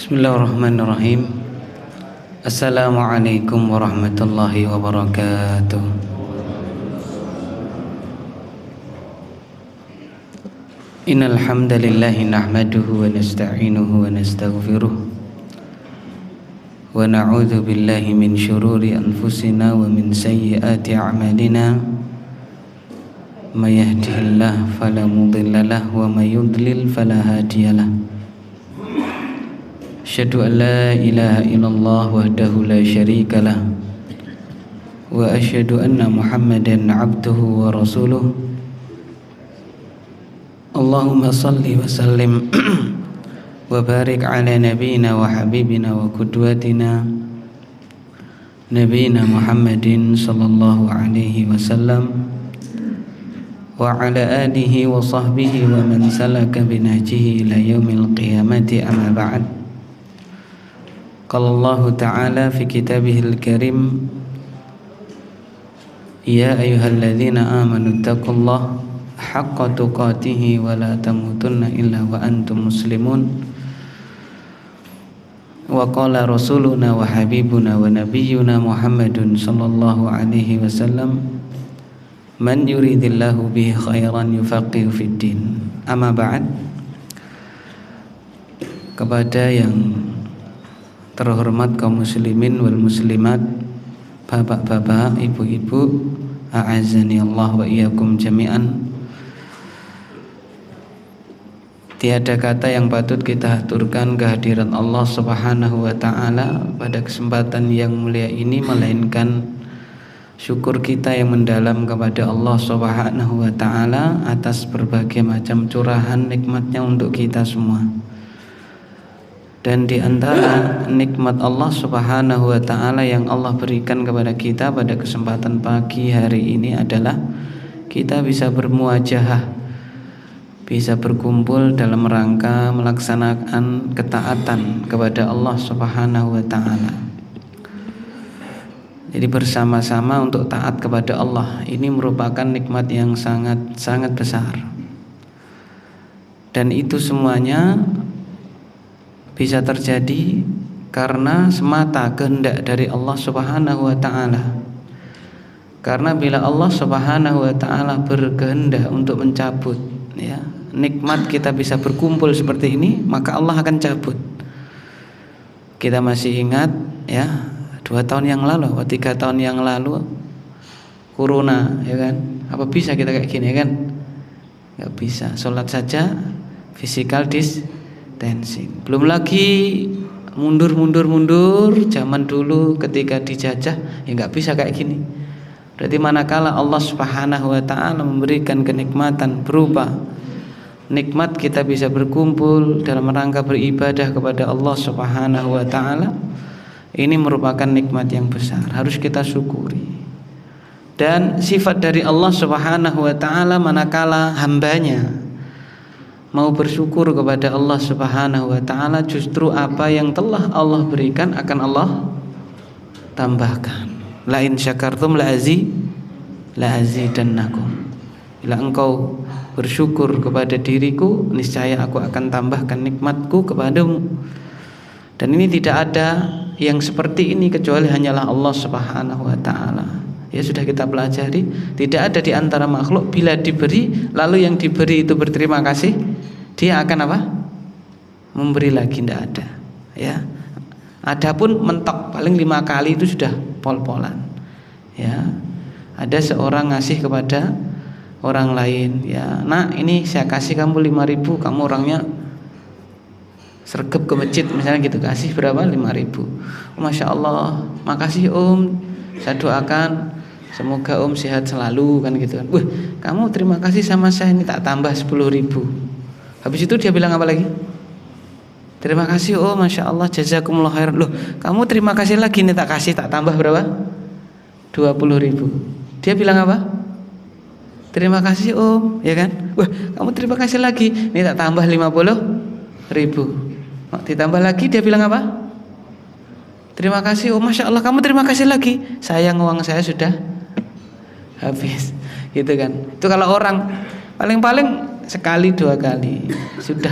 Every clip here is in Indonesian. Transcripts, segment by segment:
Bismillahirrahmanirrahim. Assalamualaikum warahmatullahi wabarakatuh. Innal hamdalillah nahmaduhu wa nasta'inuhu wa nastaghfiruh wa na'udzu billahi min syururi anfusina wa min sayyiati a'malina. May yahdihillahu fala mudilla lahu wa may yudlil fala hadiyalah. Asyhadu an la ilaha illallah wahdahu la syarikalah wa asyhadu anna Muhammadan abduhu wa rasuluh. Allahumma salli wa sallim wa barik ala nabiyyina wa habibina wa qudwatina nabiyina Muhammadin sallallahu alaihi wasallam wa ala alihi wa sahbihi wa man salaka binahjihi ila yaumil qiyamati, amma ba'd. Qala Allah Ta'ala fi kitabihil karim, ya ayyuhalladzina amanu taqullaha haqqa tuqatih wa la tamutunna illa wa antum muslimun. Wa qala rasuluna wa habibuna wa nabiyyuna Muhammadun sallallahu alaihi wasallam, man yuridillahu bihi khairan yufaqihu fid din. Amma ba'd. Kepada yang terhormat kaum muslimin wal muslimat, bapak-bapak, ibu-ibu, a'azzani Allah wa iyyakum jami'an. Tiada kata yang patut kita haturkan kehadiran Allah Subhanahu wa taala pada kesempatan yang mulia ini melainkan syukur kita yang mendalam kepada Allah Subhanahu wa taala atas berbagai macam curahan nikmatnya untuk kita semua. Dan di antara nikmat Allah Subhanahu wa taala yang Allah berikan kepada kita pada kesempatan pagi hari ini adalah kita bisa bermuajahah, bisa berkumpul dalam rangka melaksanakan ketaatan kepada Allah Subhanahu wa taala. Jadi bersama-sama untuk taat kepada Allah ini merupakan nikmat yang sangat besar. Dan itu semuanya bisa terjadi karena semata kehendak dari Allah Subhanahu wa taala. Karena bila Allah Subhanahu wa taala berkehendak untuk mencabut ya nikmat kita bisa berkumpul seperti ini, maka Allah akan cabut. Kita masih ingat ya 2 tahun yang lalu atau 3 tahun yang lalu corona ya kan. Apa bisa kita kayak gini ya kan? Enggak bisa. Salat saja physical distancing. Belum lagi mundur zaman dulu ketika dijajah ya enggak bisa kayak gini. Berarti manakala Allah Subhanahu wa taala memberikan kenikmatan berupa nikmat kita bisa berkumpul dalam rangka beribadah kepada Allah Subhanahu wa taala, ini merupakan nikmat yang besar, harus kita syukuri. Dan sifat dari Allah Subhanahu wa taala manakala hambanya mau bersyukur kepada Allah Subhanahu wa taala, justru apa yang telah Allah berikan akan Allah tambahkan. La in syakartum la azidannakum. Bila engkau bersyukur kepada diriku, niscaya aku akan tambahkan nikmatku kepadamu. Dan ini tidak ada yang seperti ini kecuali hanyalah Allah Subhanahu wa taala. Ya sudah kita pelajari, tidak ada di antara makhluk bila diberi lalu yang diberi itu berterima kasih, dia akan apa? Memberi lagi, tidak ada. Ya. Adapun mentok paling 5 kali itu sudah pol-polan. Ya. Ada seorang ngasih kepada orang lain, ya, "Nak, ini saya kasih kamu 5.000, kamu orangnya sergap ke masjid," misalnya gitu, kasih berapa? 5.000. Oh, Masya Allah, makasih Om, saya doakan semoga Om sehat selalu, kan gitu kan. Wah, kamu terima kasih sama saya, ini tak tambah 10.000. Habis itu dia bilang apa lagi? Terima kasih oh Masya Allah, jazakumullah khair. Loh, kamu terima kasih lagi, ini tak kasih, tak tambah berapa? 20.000. Dia bilang apa? Terima kasih Om, ya kan? Wah, kamu terima kasih lagi, ini tak tambah 50.000. Ditambah lagi, dia bilang apa? Terima kasih oh Masya Allah, kamu terima kasih lagi, sayang uang saya sudah habis, gitu kan? Itu kalau orang paling-paling sekali 2 kali sudah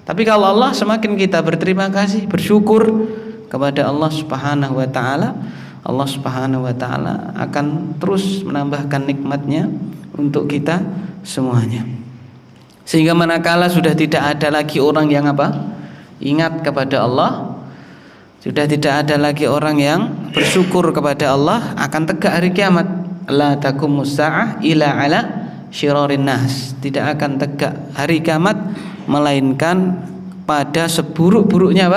Tapi kalau Allah, semakin kita berterima kasih, bersyukur kepada Allah Subhanahu wa taala, Allah Subhanahu wa taala akan terus menambahkan nikmatnya untuk kita semuanya. Sehingga manakala sudah tidak ada lagi orang yang ingat kepada Allah, sudah tidak ada lagi orang yang bersyukur kepada Allah, akan tegak hari kiamat. La taqumus sa'ah ila ala syirarin nas. Tidak akan tegak hari kiamat melainkan pada seburuk-buruknya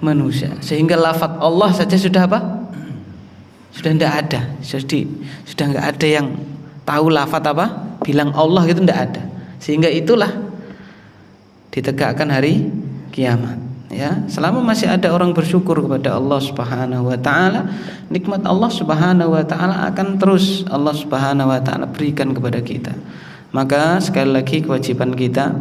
manusia. Sehingga lafaz Allah saja sudah sudah tidak ada. Sudah enggak ada yang tahu lafaz bilang Allah itu tidak ada. Sehingga itulah ditegakkan hari kiamat. Ya, selama masih ada orang bersyukur kepada Allah Subhanahu wa taala, nikmat Allah Subhanahu wa taala akan terus Allah Subhanahu wa taala berikan kepada kita. Maka sekali lagi kewajiban kita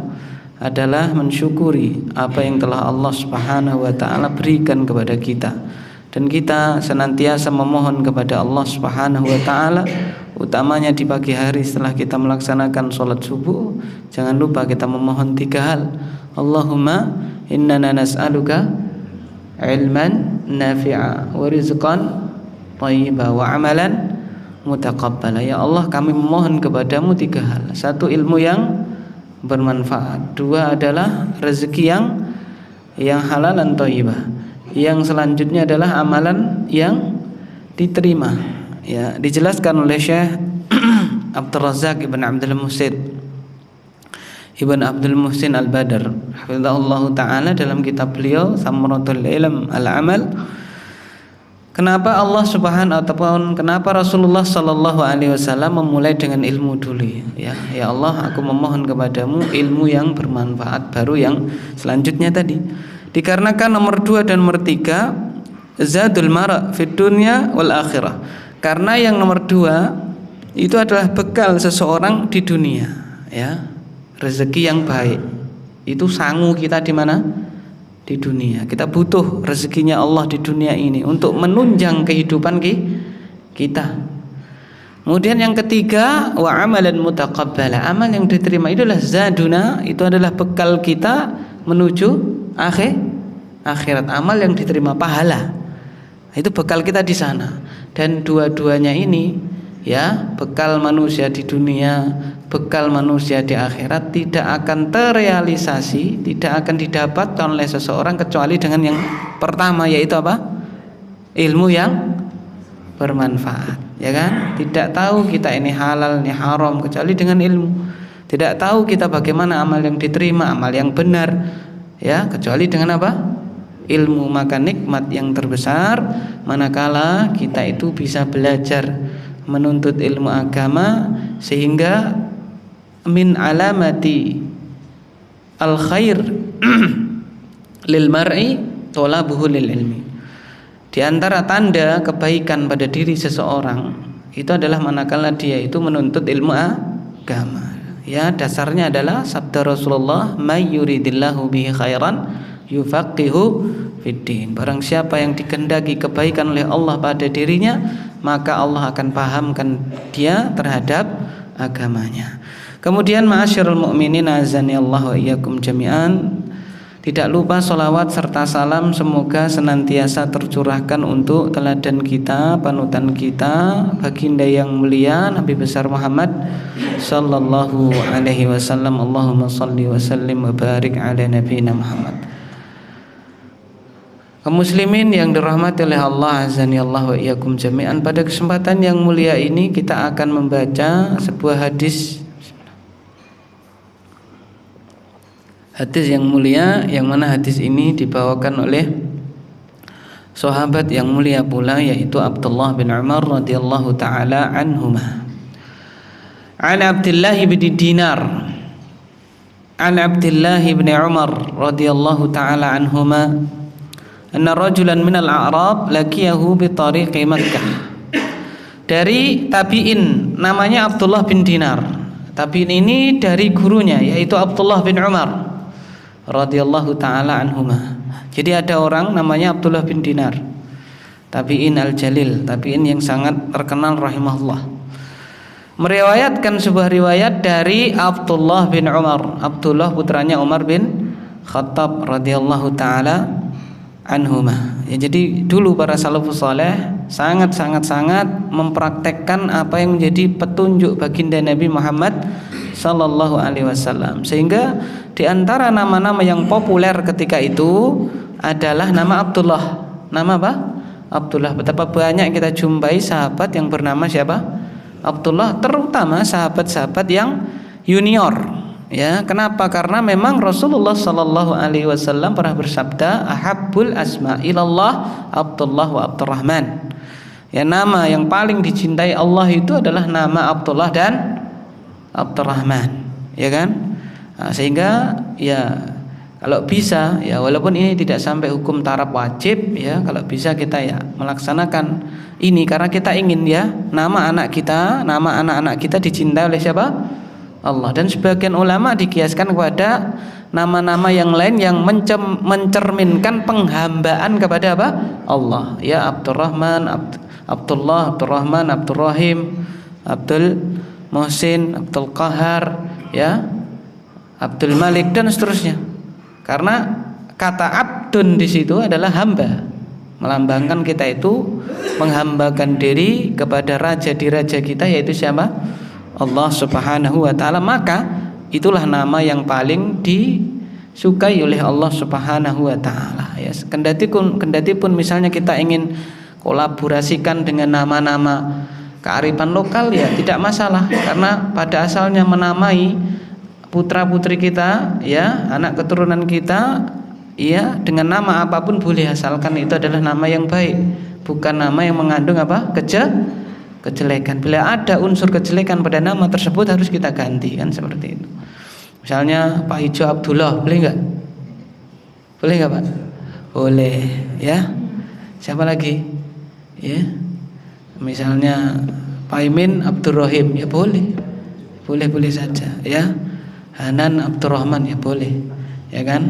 adalah mensyukuri apa yang telah Allah Subhanahu wa taala berikan kepada kita, dan kita senantiasa memohon kepada Allah Subhanahu wa taala, utamanya di pagi hari setelah kita melaksanakan sholat subuh. Jangan lupa kita memohon 3 hal. Allahumma innana nas'aluka ilman nafi'a wa rizqan thayyiba wa amalan mutaqabbala. Ya Allah, kami memohon kepadamu 3 hal. 1, ilmu yang bermanfaat. 2 adalah rezeki yang halal dan thayyibah. Yang selanjutnya adalah amalan yang diterima. Ya, dijelaskan oleh Syekh Abdul Razak Ibn Abdul Muhsin Al-Badr hafizahullah ta'ala dalam kitab beliau Thamaratul Ilm Al-Amal. Kenapa Allah Subhanahu ataupun kenapa Rasulullah sallallahu alaihi wasallam memulai dengan ilmu dulu ya. Ya Allah, aku memohon kepadamu ilmu yang bermanfaat, baru yang selanjutnya tadi. Dikarenakan nomor 2 dan nomor 3 zadul mara fid dunya wal akhirah. Karena yang nomor 2 itu adalah bekal seseorang di dunia, ya. Rezeki yang baik itu sangu kita di mana? Di dunia. Kita butuh rezekinya Allah di dunia ini untuk menunjang kehidupan kita. Kemudian yang ketiga, wa amalan mutaqabbala. Amal yang diterima itulah zaduna, itu adalah bekal kita menuju akhirat. Amal yang diterima, pahala. Itu bekal kita di sana. Dan dua-duanya ini, ya, bekal manusia di dunia, bekal manusia di akhirat tidak akan terrealisasi, tidak akan didapatkan oleh seseorang kecuali dengan yang pertama, yaitu ilmu yang bermanfaat, ya kan? Tidak tahu kita ini halal, ini haram kecuali dengan ilmu. Tidak tahu kita bagaimana amal yang diterima, amal yang benar, ya, kecuali dengan ilmu. Maka nikmat yang terbesar manakala kita itu bisa belajar menuntut ilmu agama, sehingga min alamati al khair lil mar'i talabuhu lil ilmi. Di antara tanda kebaikan pada diri seseorang itu adalah manakala dia itu menuntut ilmu agama. Ya, dasarnya adalah sabda Rasulullah, may yuridillahu bihi khairan yufaqihu fiddin. Barang siapa yang dikehendaki kebaikan oleh Allah pada dirinya, maka Allah akan pahamkan dia terhadap agamanya. Kemudian ma'asyiral mu'minin azanillahu wa iyyakum jami'an, tidak lupa salawat serta salam semoga senantiasa tercurahkan untuk teladan kita, panutan kita, baginda yang mulia Nabi besar Muhammad sallallahu alaihi wasallam. Allahumma shalli wa sallim wa barik ala nabiyina Muhammad. Kaum muslimin yang dirahmati oleh Allah azanillahu wa iyyakum jami'an, pada kesempatan yang mulia ini kita akan membaca sebuah hadis yang mulia, yang mana hadis ini dibawakan oleh sahabat yang mulia pula, yaitu Abdullah bin Umar radhiyallahu taala anhuma. An Abdullah bin Dinar an Abdullah bin Umar radhiyallahu taala anhuma anna rajulan minal a'rab laqiyahu bi tariqi Makkah. Dari tabi'in namanya Abdullah bin Dinar. Tabi'in ini dari gurunya yaitu Abdullah bin Umar radhiyallahu taala anhuma. Jadi ada orang namanya Abdullah bin Dinar, tabi'in al-jalil, tabi'in yang sangat terkenal rahimahullah, meriwayatkan sebuah riwayat dari Abdullah bin Umar. Abdullah putranya Umar bin Khattab radhiyallahu taala anhuma. Ya, jadi dulu para salafus saleh sangat mempraktekkan apa yang menjadi petunjuk baginda Nabi Muhammad sallallahu alaihi wasallam. Sehingga di antara nama-nama yang populer ketika itu adalah nama Abdullah. Nama apa? Abdullah. Betapa banyak kita jumpai sahabat yang bernama siapa? Abdullah, terutama sahabat-sahabat yang junior. Ya, kenapa? Karena memang Rasulullah sallallahu alaihi wasallam pernah bersabda, "Ahabbul asma ilallah Abdullah wa Abdurrahman." Ya, nama yang paling dicintai Allah itu adalah nama Abdullah dan Abdurrahman, ya kan? Nah, sehingga ya kalau bisa ya, walaupun ini tidak sampai hukum taraf wajib ya, kalau bisa kita ya melaksanakan ini karena kita ingin ya nama anak-anak kita dicintai oleh siapa? Allah. Dan sebagian ulama dikiaskan kepada nama-nama yang lain yang mencerminkan penghambaan kepada apa? Allah. Ya, Abdurrahman, Abdullah, Abdurrahman, Abdurrahim, Abdul Muhsin, Abdul Qahar, ya, Abdul Malik dan seterusnya. Karena kata abdun di situ adalah hamba, melambangkan kita itu menghambakan diri kepada raja di raja kita, yaitu siapa? Allah Subhanahu wa taala. Maka itulah nama yang paling disukai oleh Allah Subhanahu wa taala. Ya, kendati pun misalnya kita ingin kolaborasikan dengan nama-nama kearifan lokal ya tidak masalah, karena pada asalnya menamai putra-putri kita ya, anak keturunan kita ya dengan nama apapun boleh, asalkan itu adalah nama yang baik, bukan nama yang mengandung apa? Kejelekan. Bila ada unsur kejelekan pada nama tersebut harus kita ganti, kan seperti itu. Misalnya Pak Ijo Abdullah, boleh enggak? Boleh enggak, Pak? Boleh, ya. Siapa lagi? Ya. Misalnya Pak Imin Abdurrahim, ya boleh. Boleh saja, ya. Hanan Abdurrahman, ya boleh. Ya kan?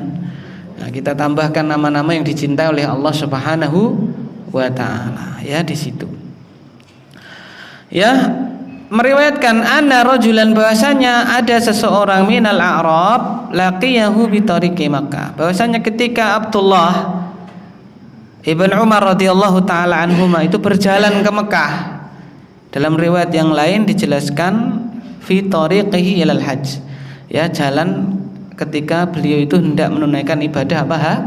Nah, kita tambahkan nama-nama yang dicintai oleh Allah Subhanahu wa taala, ya di situ. Ya, meriwayatkan anna rajulan, bahwasanya ada seseorang minal a'rab laqiyahu bi tariqi Makkah, bahwasanya ketika Abdullah Ibn Umar radhiyallahu taala anhuma itu berjalan ke Mekah, dalam riwayat yang lain dijelaskan fi tariqihi ilal hajj, ya jalan ketika beliau itu hendak menunaikan ibadah apa?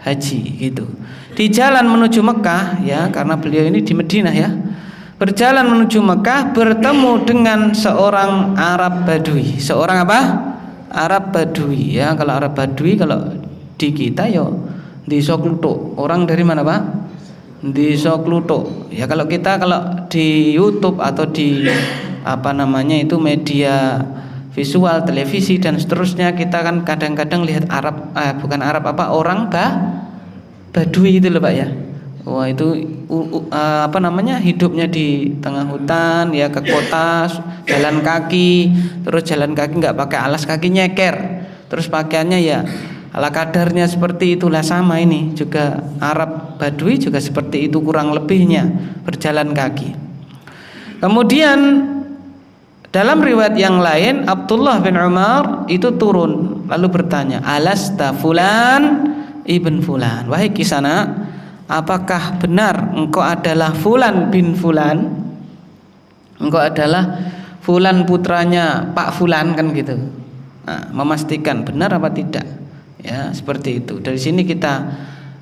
Haji gitu. Di jalan menuju Mekah ya, karena beliau ini di Madinah ya. Berjalan menuju Mekah bertemu dengan seorang Arab Badui. Seorang apa? Arab Badui ya. Kalau Arab Badui kalau di kita ya Desa Kluthuk. Orang dari mana, Pak? Desa Kluthuk. Ya kalau di YouTube atau di apa namanya itu media visual, televisi dan seterusnya, kita kan kadang-kadang lihat orang Badui itu loh, Pak ya. Wah, itu hidupnya di tengah hutan ya, ke kota, jalan kaki nggak pakai alas kaki, nyeker, terus pakaiannya ya ala kadarnya seperti itulah. Sama ini juga Arab Badui juga seperti itu kurang lebihnya, berjalan kaki. Kemudian dalam riwayat yang lain Abdullah bin Umar itu turun lalu bertanya, alasta fulan ibn fulan, wahai kisana, apakah benar engkau adalah Fulan bin Fulan? Engkau adalah Fulan putranya Pak Fulan, kan gitu. Nah, memastikan benar apa tidak. Ya, seperti itu. Dari sini kita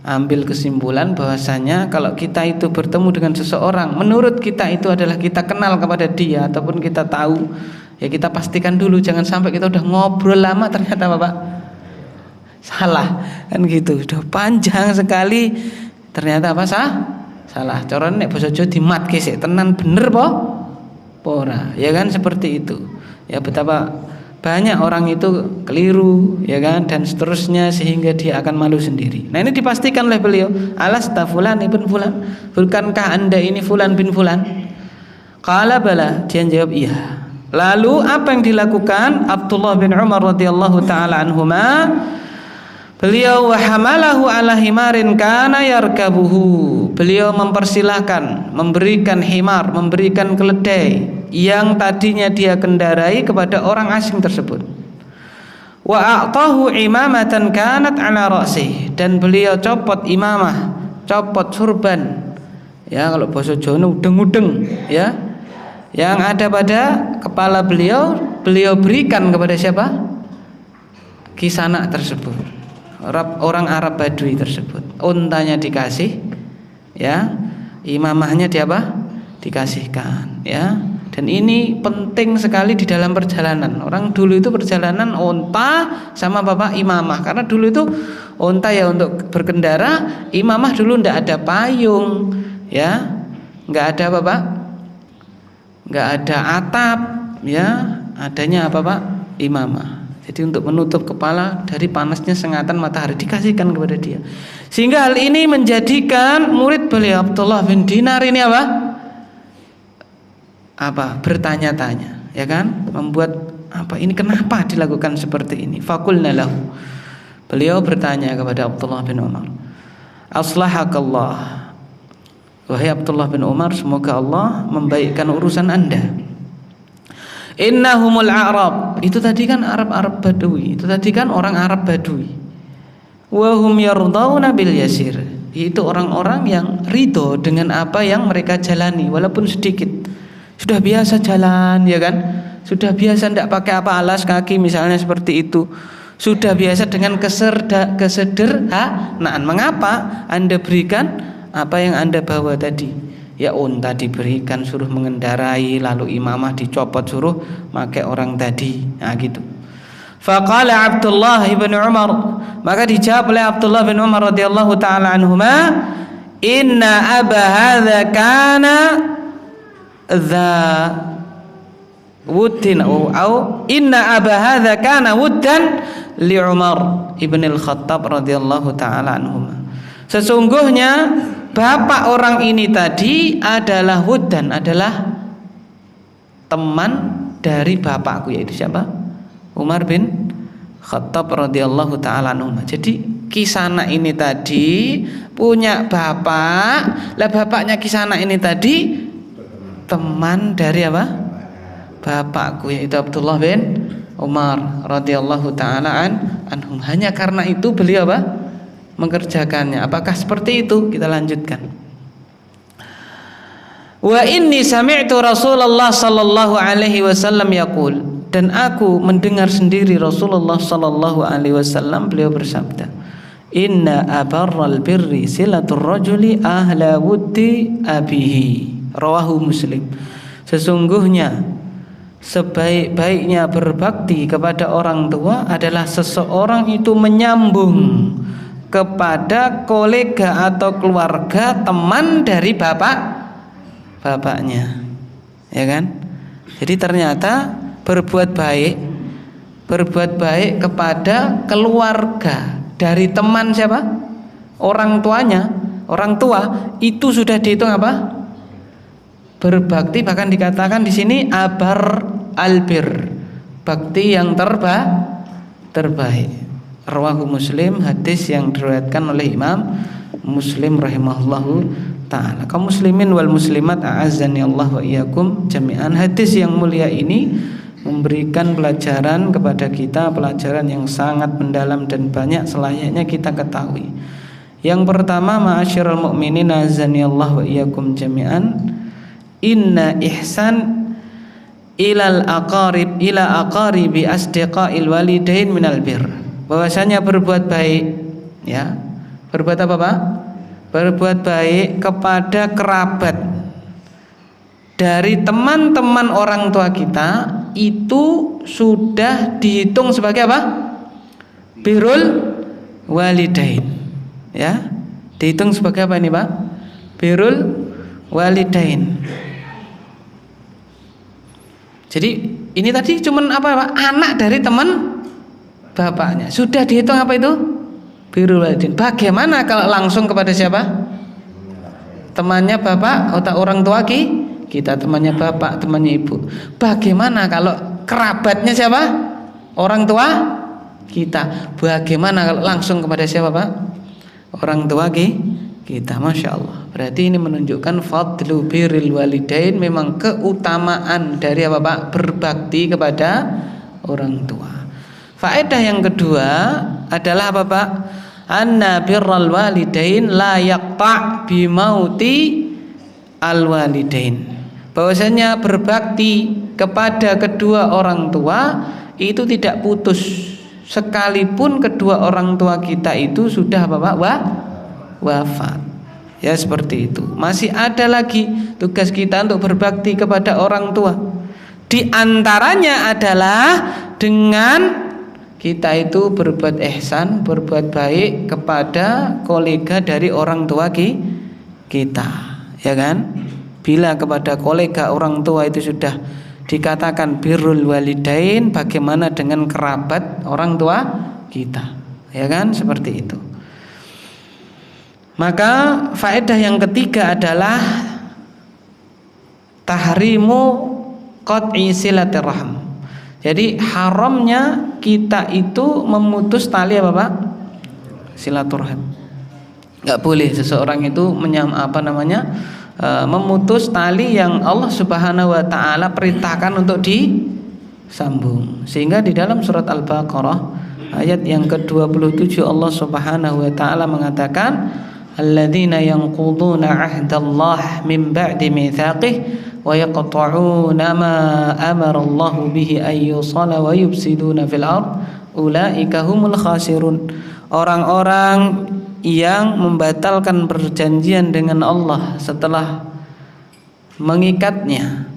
ambil kesimpulan bahwasanya kalau kita itu bertemu dengan seseorang, menurut kita itu adalah kita kenal kepada dia ataupun kita tahu, ya kita pastikan dulu, jangan sampai kita udah ngobrol lama ternyata Bapak salah, kan gitu. Udah panjang sekali ternyata apa salah. Corone nek basa Jawa dimatke sik tenan bener po ora, ya kan seperti itu. Ya betapa banyak orang itu keliru ya kan dan seterusnya sehingga dia akan malu sendiri. Nah, ini dipastikan oleh beliau, alasta fulan ibn fulan, bukankah Anda ini Fulan bin Fulan? Qala bala, dia jawab iya. Lalu apa yang dilakukan Abdullah bin Umar radhiyallahu taala anhuma? Beliau wahamalahu ala himarin kana yarkabuhu. Beliau mempersilahkan, memberikan himar, memberikan keledai yang tadinya dia kendarai kepada orang asing tersebut. Wa a'tahu imamatan kanat ala ra'sih, dan beliau copot imamah, copot surban. Ya, kalau bahasa Jawa udeng-udeng, ya. Yang ada pada kepala beliau, beliau berikan kepada siapa? Kisanak tersebut. Orang Arab Badui tersebut. Untanya dikasih, ya. Imamahnya dikasihkan, ya. Dan ini penting sekali di dalam perjalanan. Orang dulu itu perjalanan unta sama bapak imamah. Karena dulu itu unta ya untuk berkendara, imamah dulu ndak ada payung, ya, nggak ada bapak, nggak ada atap, ya, adanya apa pak? Imamah. Jadi untuk menutup kepala dari panasnya sengatan matahari dikasihkan kepada dia. Sehingga hal ini menjadikan murid beliau Abdullah bin Dinar ini bertanya-tanya, ya kan, membuat ini kenapa dilakukan seperti ini. Faqulna lahu, beliau bertanya kepada Abdullah bin Umar, aslahakallah, wahai Abdullah bin Umar, semoga Allah membaikkan urusan anda. Innahumul Arab, itu tadi kan Arab Badui, itu tadi kan orang Arab Badui. Wa hum yardawna bil yasir, itu orang-orang yang ridho dengan apa yang mereka jalani walaupun sedikit. Sudah biasa jalan, ya kan? Sudah biasa tidak pakai alas kaki misalnya seperti itu. Sudah biasa dengan kesederhanaan. Mengapa Anda berikan apa yang Anda bawa tadi? Ya, unta diberikan suruh mengendarai, lalu imamah dicopot suruh pakai orang tadi. Nah gitu. Faqala Abdullah bin Umar, maka dijawab oleh Abdullah bin Umar radhiyallahu taala anhuma, inna aba hadza kana dza wuddin au inna aba hadza kana wuddan li Umar ibn al-Khattab radhiyallahu taala anhuma. Sesungguhnya bapak orang ini tadi adalah wuddan, adalah teman dari bapakku, yaitu siapa? Umar bin Khattab radhiyallahu taala anhuma. Jadi Kisana ini tadi punya bapak, lah bapaknya Kisana ini tadi teman dari apa? Bapakku, yaitu Abdullah bin Umar radhiyallahu taala anhum. Hanya karena itu beliau mengerjakannya. Apakah seperti itu? Kita lanjutkan. Wa inni sami'tu Rasulullah sallallahu alaihi wasallam yaqul, dan aku mendengar sendiri Rasulullah sallallahu alaihi wasallam beliau bersabda, inna abarral birri silatur rajuli ahla wuddi abihi. Rawahu Muslim. Sesungguhnya sebaik-baiknya berbakti kepada orang tua adalah seseorang itu menyambung kepada kolega atau keluarga teman dari bapaknya, ya kan? Jadi ternyata berbuat baik kepada keluarga dari teman siapa? Orang tuanya. Orang tua itu sudah dihitung apa? Berbakti, bahkan dikatakan di sini abar albir, bakti yang terbaik. Rawahu Muslim, hadis yang diriwayatkan oleh Imam Muslim rahimahullahu taala. Kaum muslimin wal muslimat a'azzani Allah wa iyyakum jami'an. Hadis yang mulia ini memberikan pelajaran kepada kita, pelajaran yang sangat mendalam dan banyak selayaknya kita ketahui. Yang pertama, ma'asyiral mu'minin a'azzani Allah wa iyyakum jami'an, inna ihsan ila aqaribi asdiqail walidain minal bir. Bahwasanya berbuat baik, ya, berbuat apa Pak? Berbuat baik kepada kerabat dari teman-teman orang tua kita itu sudah dihitung sebagai apa? Birrul walidain, ya, dihitung sebagai apa ini Pak? Birrul walidain. Jadi ini tadi cuman apa Pak? Anak dari teman bapaknya sudah dihitung apa itu? Birrul walidain. Bagaimana kalau langsung kepada siapa? Temannya bapak atau orang tua kita, temannya bapak, temannya ibu. Bagaimana kalau kerabatnya siapa? Orang tua kita. Bagaimana kalau langsung kepada siapa Pak? Orang tua kita. Masya Allah. Berarti ini menunjukkan fadlu birril walidain, memang keutamaan dari apa Pak? Berbakti kepada orang tua. Faedah yang kedua adalah apa, Pak? Anna birral walidain la yaqta' bi mauti al walidain. Bahwasanya berbakti kepada kedua orang tua itu tidak putus sekalipun kedua orang tua kita itu sudah apa, Pak? Wafat. Ya seperti itu. Masih ada lagi tugas kita untuk berbakti kepada orang tua. Di antaranya adalah dengan kita itu berbuat ihsan, berbuat baik kepada kolega dari orang tua kita, ya kan? Bila kepada kolega orang tua itu sudah dikatakan birrul walidain, bagaimana dengan kerabat orang tua kita, ya kan? Seperti itu. Maka faedah yang ketiga adalah tahrimu qat'i silaturrahim. Jadi haramnya kita itu memutus tali apa, Pak? Silaturahim. Enggak boleh seseorang itu memutus tali yang Allah Subhanahu wa taala perintahkan untuk disambung. Sehingga di dalam surat Al-Baqarah ayat yang ke-27 Allah Subhanahu wa taala mengatakan alladzina yanquduna 'ahdallahi min ba'di mitsaqih wa yaqta'una ma amara Allahu bihi ay yusala wa yufsiduna fil ard ulaika humul khasirun. Orang-orang yang membatalkan perjanjian dengan Allah setelah mengikatnya,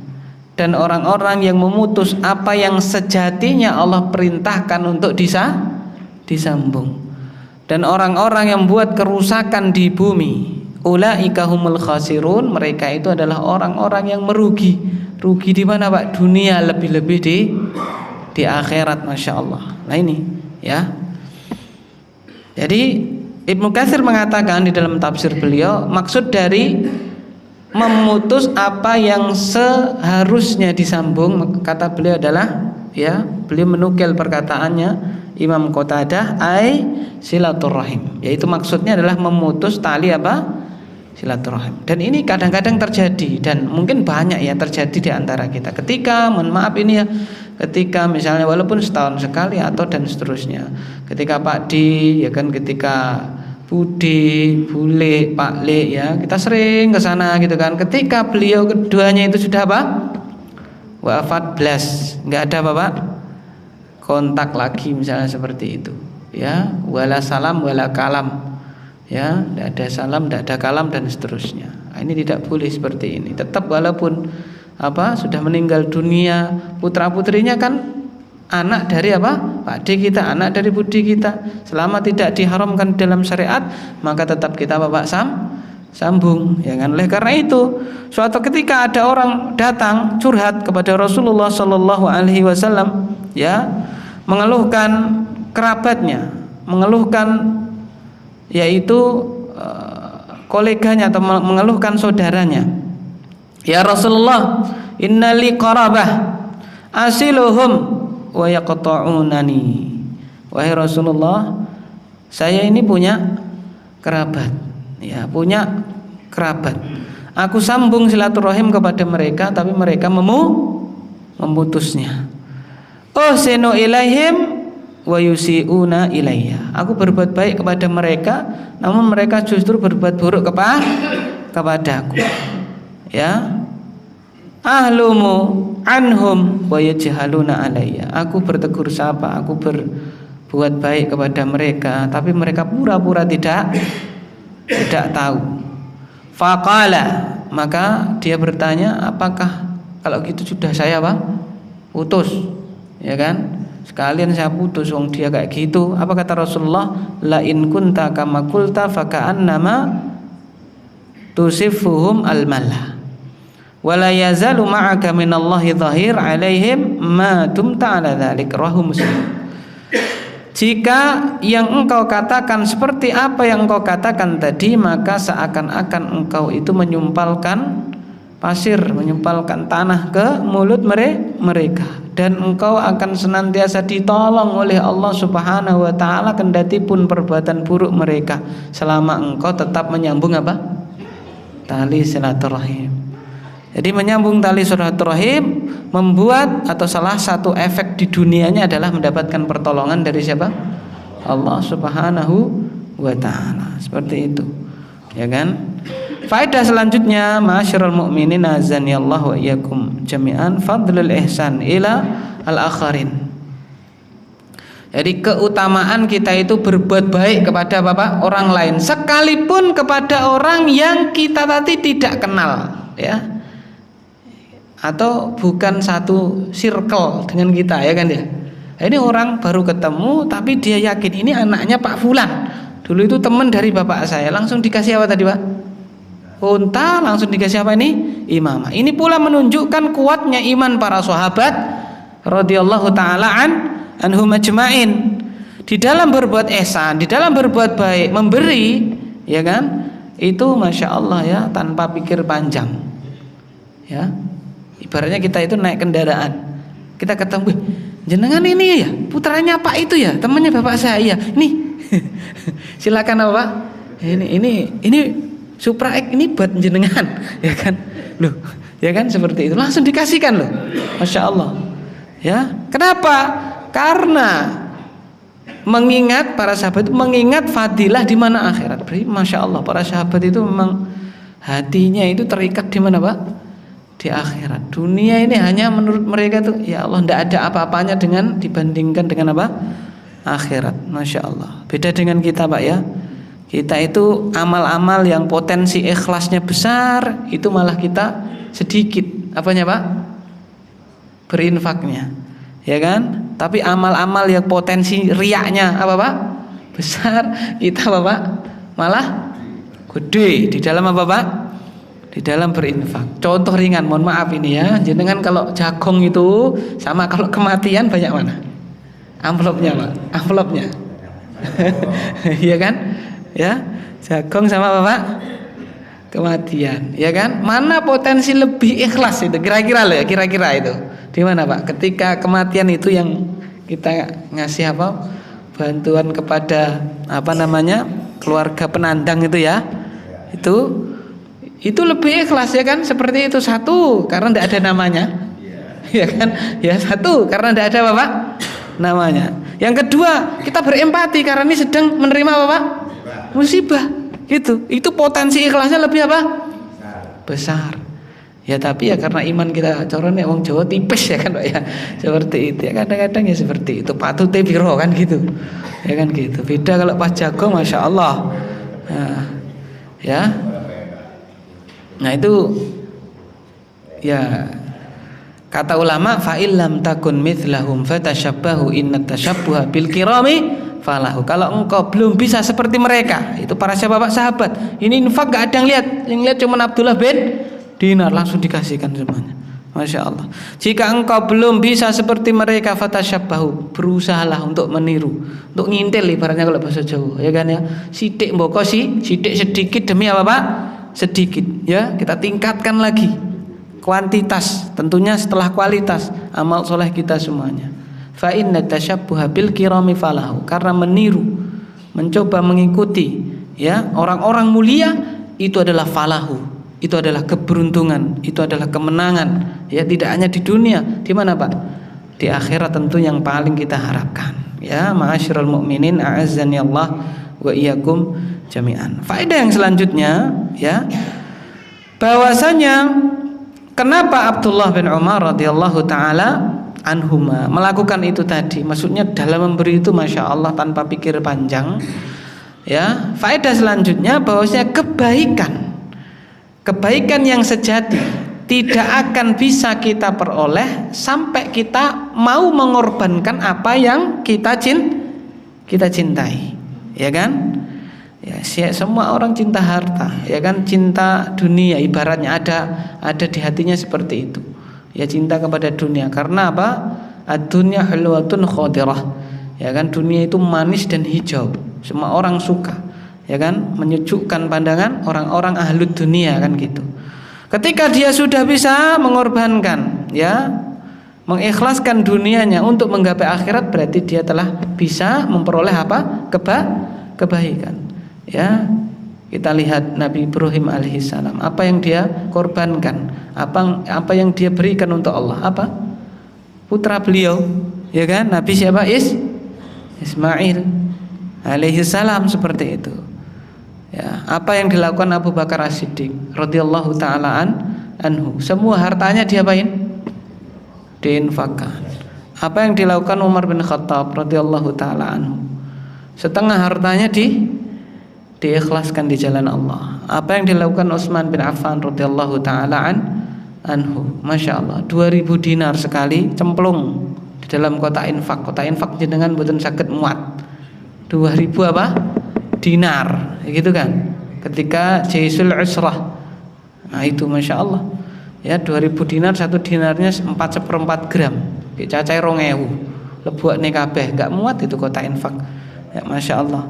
dan orang-orang yang memutus apa yang sejatinya Allah perintahkan untuk disambung, dan orang-orang yang membuat kerusakan di bumi, ulaika humul khasirun, mereka itu adalah orang-orang yang merugi. Rugi di mana, Pak? Dunia, lebih-lebih di akhirat, Masya Allah. Nah ini ya. Jadi Ibnu Katsir mengatakan di dalam tafsir beliau, maksud dari memutus apa yang seharusnya disambung, kata beliau adalah, ya, beliau menukil perkataannya Imam Qatadah, ai silaturahim, yaitu maksudnya adalah memutus tali apa? Silaturahim. Dan ini kadang-kadang terjadi, dan mungkin banyak ya terjadi di antara kita. Ketika, mohon maaf ini ya, ketika misalnya walaupun setahun sekali atau dan seterusnya, ketika Pak D, ya kan, ketika Budi, Bule, Pak Le, ya, kita sering ke sana gitu kan. Ketika beliau keduanya itu sudah apa? Wafat blas, nggak ada apa, Pak? Kontak lagi misalnya seperti itu, ya, wala salam wala kalam, ya, tidak ada salam, tidak ada kalam dan seterusnya. Nah, ini tidak boleh seperti ini. Tetap walaupun apa sudah meninggal dunia, putra putrinya kan anak dari apa? Pak D kita, anak dari Budi kita. Selama tidak diharamkan dalam syariat, maka tetap kita Pak sambung, ya kan? Oleh karena itu, suatu ketika ada orang datang curhat kepada Rasulullah Shallallahu Alaihi Wasallam, ya, mengeluhkan kerabatnya, mengeluhkan yaitu koleganya atau mengeluhkan saudaranya. Ya Rasulullah, innali qarabah asiluhum wa yaqta'unani. Wahai Rasulullah, saya ini punya kerabat, ya, punya kerabat. Aku sambung silaturahim kepada mereka, tapi mereka memutusnya. Uhsinu ilaihim wa yusi'una ilayya. Aku berbuat baik kepada mereka, namun mereka justru berbuat buruk kepadaku. Ya. Ahlumu anhum wa yajhaluna alayya. Aku bertegur sapa, aku berbuat baik kepada mereka, tapi mereka pura-pura tidak tahu. Faqala, maka dia bertanya, apakah kalau gitu sudah saya putus, ya kan? Sekalian saya putus, wong dia kayak gitu. Apa kata Rasulullah? La in kunta kama qulta fa ka'annama tusifuhum al-malla wa la yazalu ma'aka minallahi dhahir 'alaihim ma dumta 'ala dzalik. Rawahu Muslim. Jika yang engkau katakan seperti apa yang engkau katakan tadi, maka seakan-akan engkau itu menyumpalkan pasir, menyumpalkan tanah ke mulut mereka, dan engkau akan senantiasa ditolong oleh Allah Subhanahu wa taala kendati pun perbuatan buruk mereka, selama engkau tetap menyambung apa? Tali silaturahim. Jadi menyambung tali silaturahim membuat atau salah satu efek di dunianya adalah mendapatkan pertolongan dari siapa? Allah Subhanahu wa taala. Seperti itu. Ya kan? Faedah selanjutnya, ma'asyiral mu'minin azanillahu wa iyyakum jami'an, fadlul ihsan ila al-akharin. Jadi keutamaan kita itu berbuat baik kepada orang lain, sekalipun kepada orang yang kita tadi tidak kenal, ya, atau bukan satu circle dengan kita, ya kan ya. Ini orang baru ketemu, tapi dia yakin ini anaknya Pak Fulan. Dulu itu teman dari bapak saya, langsung dikasih apa tadi Pak? Unta, langsung dikasih apa ini? Imamah. Ini pula menunjukkan kuatnya iman para sahabat radhiyallahu taala anhum ajma'in. Di dalam berbuat ihsan, di dalam berbuat baik, memberi, ya kan? Itu masya Allah ya, tanpa pikir panjang. Ya, ibaratnya kita itu naik kendaraan, kita ketemu, jenengan ini ya, putranya Pak itu ya, temannya bapak saya. Nih, silakan apa Pak? Ini Supra X ini buat jenengan, ya kan? Loh, ya kan seperti itu, langsung dikasihkan loh, masya Allah. Ya, kenapa? Karena mengingat para sahabat itu mengingat fadilah di mana akhirat. Berarti masya Allah para sahabat itu memang hatinya itu terikat di mana Pak? Di akhirat. Dunia ini hanya menurut mereka itu ya Allah tidak ada apa-apanya dengan dibandingkan dengan apa? Akhirat. Masya Allah. Beda dengan kita Pak ya. Kita itu amal-amal yang potensi ikhlasnya besar itu malah kita sedikit. Apanya Pak? Berinfaknya. Ya kan? Tapi amal-amal yang potensi riaknya apa Pak? Besar. Kita apa Pak? Malah gede di dalam apa Pak? Di dalam berinfak. Contoh ringan, mohon maaf ini ya. Jenengan kalau jagung itu sama kalau kematian banyak mana? Amplopnya Pak. Amplopnya. Iya kan? Ya. Jagung sama apa Pak? Kematian. Ya kan? Mana potensi lebih ikhlas itu? Kira-kira loh ya, kira-kira itu. Di mana Pak? Ketika kematian itu yang kita ngasih apa? Bantuan kepada apa namanya? Keluarga penandang itu ya. Itu lebih ikhlas ya kan? Seperti itu. Satu, karena tidak ada namanya. Ya kan? Ya satu, karena tidak ada apa Pak? Namanya. Yang kedua, kita berempati karena ini sedang menerima apa Pak? Musibah. Gitu. Itu potensi ikhlasnya lebih apa? Besar. Ya tapi ya karena iman kita coron ya wong Jawa tipis ya kan Pak ya. Seperti itu ya, kadang-kadang ya seperti itu. Patute piro kan gitu. Ya kan gitu. Beda kalau pas jago masya Allah. Nah, ya. Nah itu ya kata ulama fa illam takun mithlahum fatashabbahu inna tashabbuha bil kirami falahu. Kalau engkau belum bisa seperti mereka, itu para sahabat ini infak gak ada yang lihat cuma Abdullah bin Dinar, langsung dikasihkan semuanya. Masya Allah. Jika engkau belum bisa seperti mereka, fatashabbahu, berusahalah untuk meniru, untuk ngintil ibaratnya kalau bahasa Jawa, ya kan ya. Sidik mboko sidik sedikit demi apa Pak? Sedikit, ya. Kita tingkatkan lagi kuantitas, tentunya setelah kualitas amal soleh kita semuanya. Fa inna tashabbuha bil kirami falahu, karena meniru, mencoba mengikuti ya orang-orang mulia itu adalah falahu. Itu adalah keberuntungan, itu adalah kemenangan. Ya tidak hanya di dunia, di mana Pak? Di akhirat tentu yang paling kita harapkan. Ya, ma'asyiral mu'minin, a'azzani Allah wa iyyakum jami'an. Faedah yang selanjutnya, ya, bahwasanya kenapa Abdullah bin Umar radhiyallahu taala anhuma melakukan itu tadi? Maksudnya dalam memberi itu masya Allah tanpa pikir panjang. Ya, faedah selanjutnya bahwasanya kebaikan yang sejati tidak akan bisa kita peroleh sampai kita mau mengorbankan apa yang kita cintai, ya kan? Ya, semua orang cinta harta, ya kan? Cinta dunia, ibaratnya ada di hatinya seperti itu. Ya, cinta kepada dunia. Karena apa? Ad-dunya hulwatun khadirah. Ya kan? Dunia itu manis dan hijau. Semua orang suka. Ya kan, menyejukkan pandangan orang-orang ahlud dunia kan gitu. Ketika dia sudah bisa mengorbankan, ya, mengikhlaskan dunianya untuk menggapai akhirat, berarti dia telah bisa memperoleh apa? Kebaikan. Ya, Kita lihat Nabi Ibrahim alaihissalam, apa yang dia korbankan, apa yang dia berikan untuk Allah, apa? Putra beliau, ya kan? Nabi siapa? Ismail alaihissalam, seperti itu. Ya, apa yang dilakukan Abu Bakar As-Siddiq radhiyallahu taala anhu, semua hartanya diapain? Diinfakkan. Apa yang dilakukan Umar bin Khattab radhiyallahu taala anhu, setengah hartanya diikhlaskan di jalan Allah. Apa yang dilakukan Utsman bin Affan radhiyallahu taala anhu, Masya Allah, 2000 dinar sekali cemplung di dalam kotak infak. Kotak infak jenengan mboten saged muat 2000 apa? Dinar, gitu kan? Ketika Jaisul Usrah. Nah itu Masya Allah. Ya 2000 dinar, satu dinarnya 4/4 gram. Cacai 2000. Lebuakne kabeh, enggak muat itu kotak infak. Ya Masya Allah.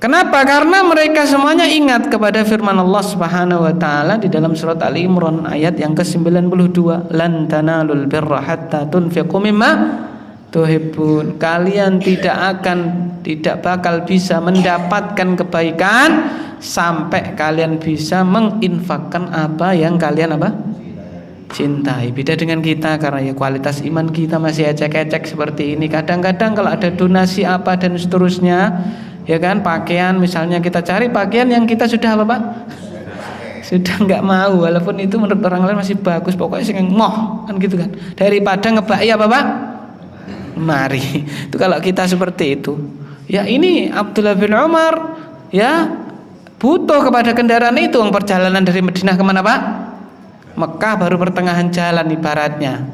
Kenapa? Karena mereka semuanya ingat kepada firman Allah Subhanahu wa taala di dalam surat Ali Imran ayat yang ke-92, lan tanalul birra hatta tunfiqu mimma tuhibbun. Kalian tidak bakal bisa mendapatkan kebaikan sampai kalian bisa menginfakkan apa yang kalian cintai. Beda dengan kita, karena ya kualitas iman kita masih ecek-ecek seperti ini. Kadang-kadang kalau ada donasi apa dan seterusnya, ya kan, pakaian misalnya, kita cari pakaian yang kita sudah sudah nggak mau, walaupun itu menurut orang lain masih bagus, pokoknya sing moh kan gitu kan, daripada ngebaki mari. Itu kalau kita seperti itu. Ya ini Abdullah bin Umar ya butuh kepada kendaraan itu, perjalanan dari Madinah kemana Pak? Mekah, baru pertengahan jalan ibaratnya.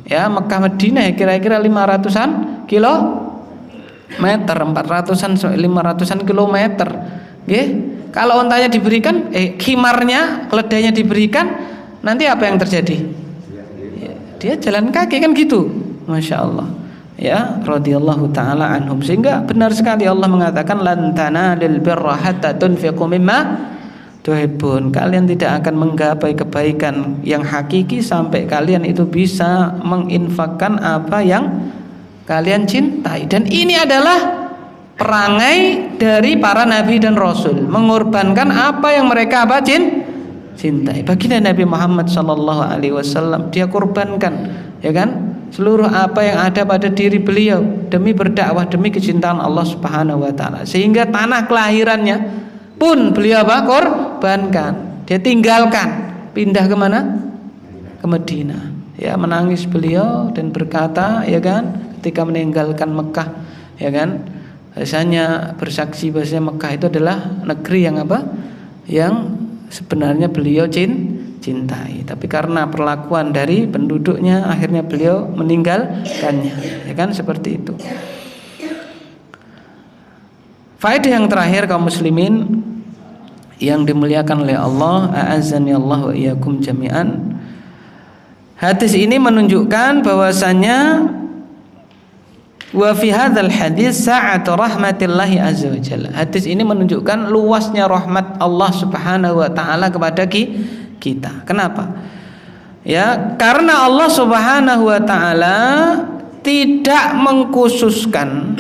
Ya Mekah Madinah kira-kira 500-an kilometer, 400-an 500-an kilometer. Nggih. Kalau ontanya diberikan, khimarnya, keledainya diberikan, nanti apa yang terjadi? Ya, dia jalan kaki kan gitu. Masya Allah. Ya, radhiyallahu taala anhum. Sehingga benar sekali Allah mengatakan lan tanalul birra hatta tunfiqu mimma tuhibbun. Kalian tidak akan menggapai kebaikan yang hakiki sampai kalian itu bisa menginfakkan apa yang kalian cintai. Dan ini adalah perangai dari para nabi dan rasul, mengorbankan apa yang mereka cintai. Baginda Nabi Muhammad sallallahu alaihi wasallam, dia korbankan, ya kan, seluruh apa yang ada pada diri beliau demi berdakwah, demi kecintaan Allah Subhanahu wa taala. Sehingga tanah kelahirannya pun beliau korbankan. Dia tinggalkan, pindah ke mana? Ke Madinah. Ya, menangis beliau dan berkata, ya kan, ketika meninggalkan Mekah, ya kan, bahasanya bersaksi bahasanya Mekah itu adalah negeri yang yang sebenarnya beliau cintai, tapi karena perlakuan dari penduduknya akhirnya beliau meninggalkannya, ya kan, seperti itu. Faedah yang terakhir, kaum muslimin yang dimuliakan oleh Allah, a'azzani Allah wa iyyakum jami'an. Hadis ini menunjukkan bahwasanya wa fi hadzal hadis sa'atu rahmatillahi azza wa jalla. Hadis ini menunjukkan luasnya rahmat Allah Subhanahu wa taala kepada kita. Kenapa? Ya, karena Allah Subhanahu wa taala tidak mengkhususkan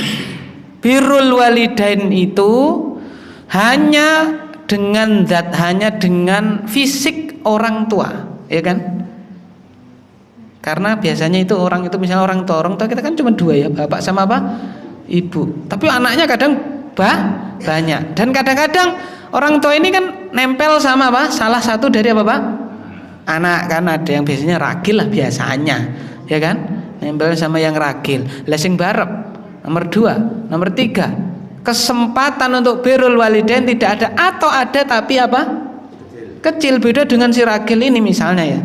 birrul walidain itu hanya dengan zat, hanya dengan fisik orang tua, ya kan? Karena biasanya itu orang itu, misalnya orang tua kita kan cuma dua ya, bapak sama ibu. Tapi anaknya kadang banyak. Dan kadang-kadang orang tua ini kan nempel sama salah satu dari anak kan, ada yang biasanya ragil lah biasanya, ya kan? Nempel sama yang ragil. Lesing barep. Nomor 2, nomor 3. Kesempatan untuk birrul walidain tidak ada, atau ada tapi kecil. Beda dengan si ragil ini misalnya ya.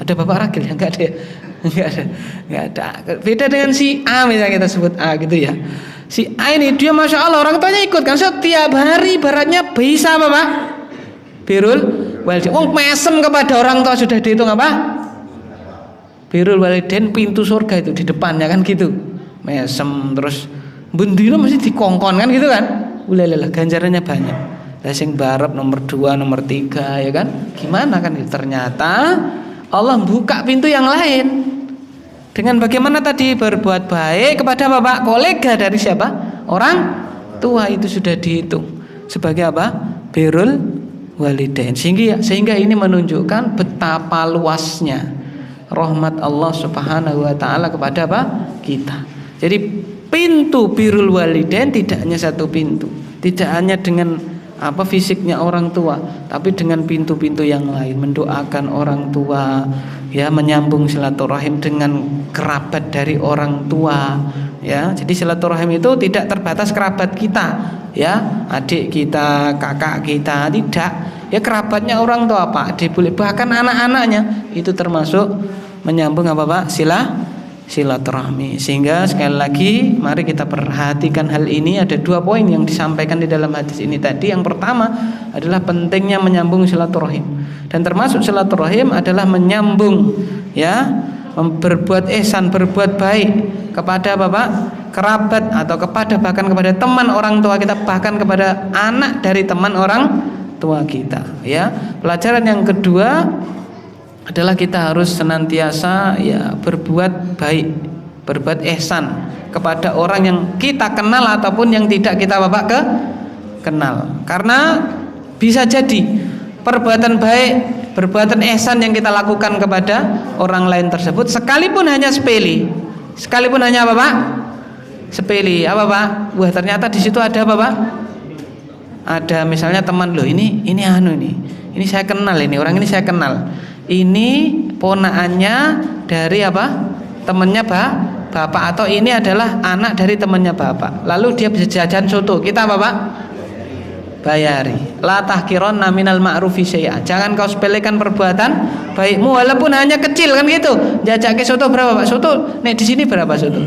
Ada bapak ragil ya? Enggak ada ya? Enggak ada. Beda dengan si A, misalnya kita sebut A gitu ya. Si A ini dia Masya Allah orang tuanya ikut kan setiap hari, ibaratnya bisa birrul walidain. Mesem kepada orang tua sudah dihitung birrul walidain, pintu surga itu di depannya kan gitu. Mesem terus bendino masih dikongkon kan gitu kan. Ulalalah ganjarannya banyak. Sing barep nomor 2, nomor 3, ya kan? Gimana kan? Ternyata Allah buka pintu yang lain dengan bagaimana tadi berbuat baik kepada bapak kolega dari siapa? Orang tua, itu sudah dihitung. sebagai apa? Birrul walidain. Sehingga ini menunjukkan betapa luasnya rahmat Allah Subhanahu wa taala kepada apa? Kita. Jadi pintu birrul walidain tidak hanya satu pintu, tidak hanya dengan fisiknya orang tua, tapi dengan pintu-pintu yang lain, mendoakan orang tua, ya, menyambung silaturahim dengan kerabat dari orang tua, ya. Jadi silaturahim itu tidak terbatas kerabat kita, ya, adik kita, kakak kita, tidak. Ya, kerabatnya orang tua, Pak, boleh, bahkan anak-anaknya itu termasuk menyambung Pak? Silaturahmi. Sehingga sekali lagi mari kita perhatikan hal ini. Ada 2 poin yang disampaikan di dalam hadis ini tadi. Yang pertama adalah pentingnya menyambung silaturahim, dan termasuk silaturahim adalah menyambung, ya, berbuat ihsan, berbuat baik kepada Bapak kerabat, atau bahkan kepada teman orang tua kita, bahkan kepada anak dari teman orang tua kita, ya. Pelajaran yang kedua adalah kita harus senantiasa, ya, berbuat baik, berbuat ihsan kepada orang yang kita kenal ataupun yang tidak kita kenal. Karena bisa jadi perbuatan baik, perbuatan ihsan yang kita lakukan kepada orang lain tersebut, sekalipun hanya sepele, sekalipun hanya sepele, Pak? Wah, ternyata di situ ada Pak? Ada misalnya teman, loh, ini saya kenal, ini orang ini saya kenal. Ini ponaannya dari temannya bapak, atau ini adalah anak dari temannya bapak. Lalu dia bisa jajan soto, kita Pak? Bayari. La tahqiranna minal ma'rufi syai'a. Jangan kau sepelekan perbuatan baikmu walaupun hanya kecil, kan gitu. Jajak ke soto berapa Pak? Soto nek di sini berapa soto?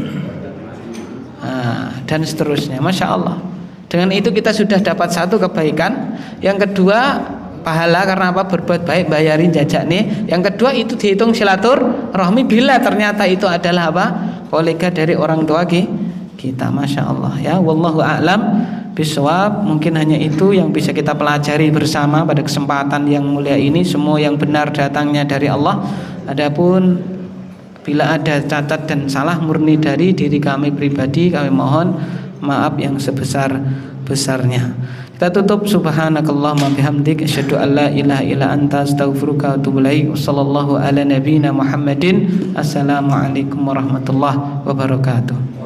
Dan seterusnya. Masya Allah. Dengan itu kita sudah dapat satu kebaikan. Yang kedua, pahala karena berbuat baik, bayarin jajak nih. Yang kedua, itu dihitung silaturahmi bila ternyata itu adalah kolega dari orang tua kita. Masya Allah, ya. Wallahu a'lam bishawab. Mungkin hanya itu yang bisa kita pelajari bersama pada kesempatan yang mulia ini. Semua yang benar datangnya dari Allah. Adapun bila ada cacat dan salah murni dari diri kami pribadi, kami mohon maaf yang sebesar-besarnya. Kita tutup. Subhanakallahumma bihamdik, asyhadu an la ilaha illa anta, astaghfiruka wa atubu ilaik. Wassallallahu ala nabiyyina Muhammadin. Assalamualaikum warahmatullahi wabarakatuh.